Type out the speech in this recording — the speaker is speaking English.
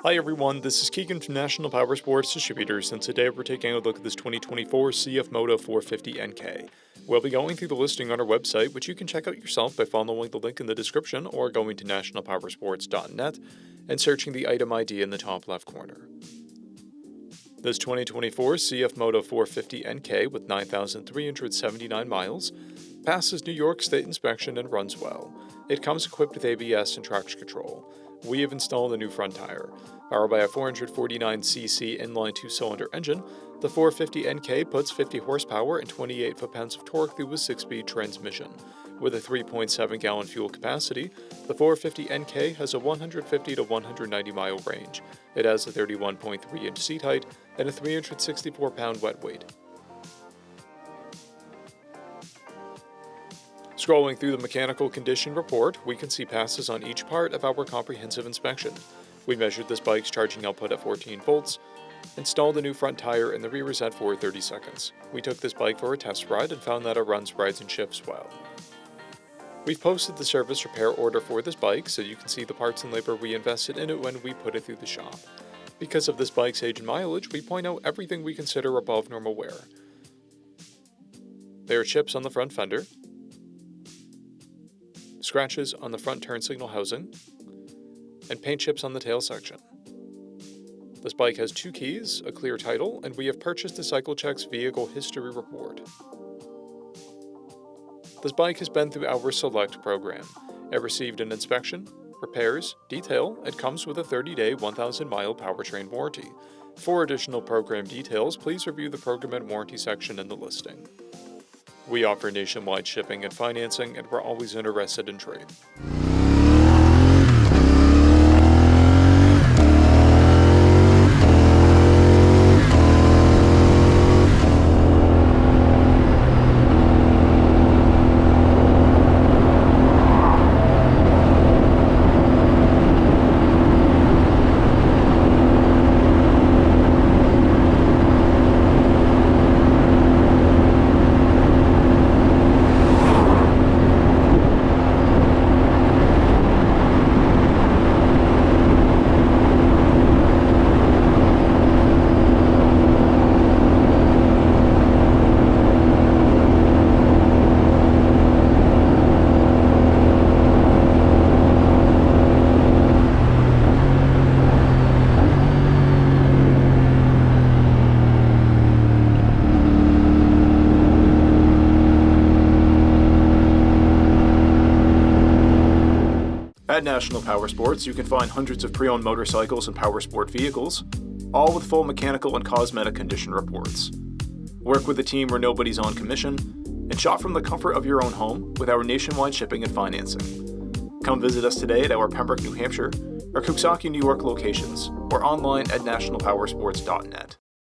Hi everyone, this is Keegan from National Powersports Distributors, and today we're taking a look at this 2024 CFMOTO 450NK. We'll be going through the listing on our website, which you can check out yourself by following the link in the description or going to nationalpowersports.net and searching the item ID in the top left corner. This 2024 CFMOTO 450NK with 9,379 miles passes New York State inspection and runs well. It comes equipped with ABS and traction control. We have installed a new front tire. Powered by a 449cc inline 2-cylinder engine, the 450NK puts 50 horsepower and 28 foot-pounds of torque through a 6-speed transmission. With a 3.7-gallon fuel capacity, the 450NK has a 150 to 190 mile range. It has a 31.3-inch seat height and a 364-pound wet weight. Scrolling through the mechanical condition report, we can see passes on each part of our comprehensive inspection. We measured this bike's charging output at 14 volts, installed a new front tire, and the rear is at for 30 seconds. We took this bike for a test ride and found that it runs, rides, and shifts well. We've posted the service repair order for this bike so you can see the parts and labor we invested in it when we put it through the shop. Because of this bike's age and mileage, we point out everything we consider above normal wear. There are chips on the front fender, scratches on the front turn signal housing, and paint chips on the tail section. This bike has 2 keys, a clear title, and we have purchased a CycleCheck's vehicle history report. This bike has been through our Select program. It received an inspection, repairs, detail, and comes with a 30-day, 1,000-mile powertrain warranty. For additional program details, please review the program and warranty section in the listing. We offer nationwide shipping and financing, and we're always interested in trade. At National Powersports, you can find hundreds of pre-owned motorcycles and powersport vehicles, all with full mechanical and cosmetic condition reports. Work with a team where nobody's on commission, and shop from the comfort of your own home with our nationwide shipping and financing. Come visit us today at our Pembroke, New Hampshire, or Coxsackie, New York locations, or online at nationalpowersports.net.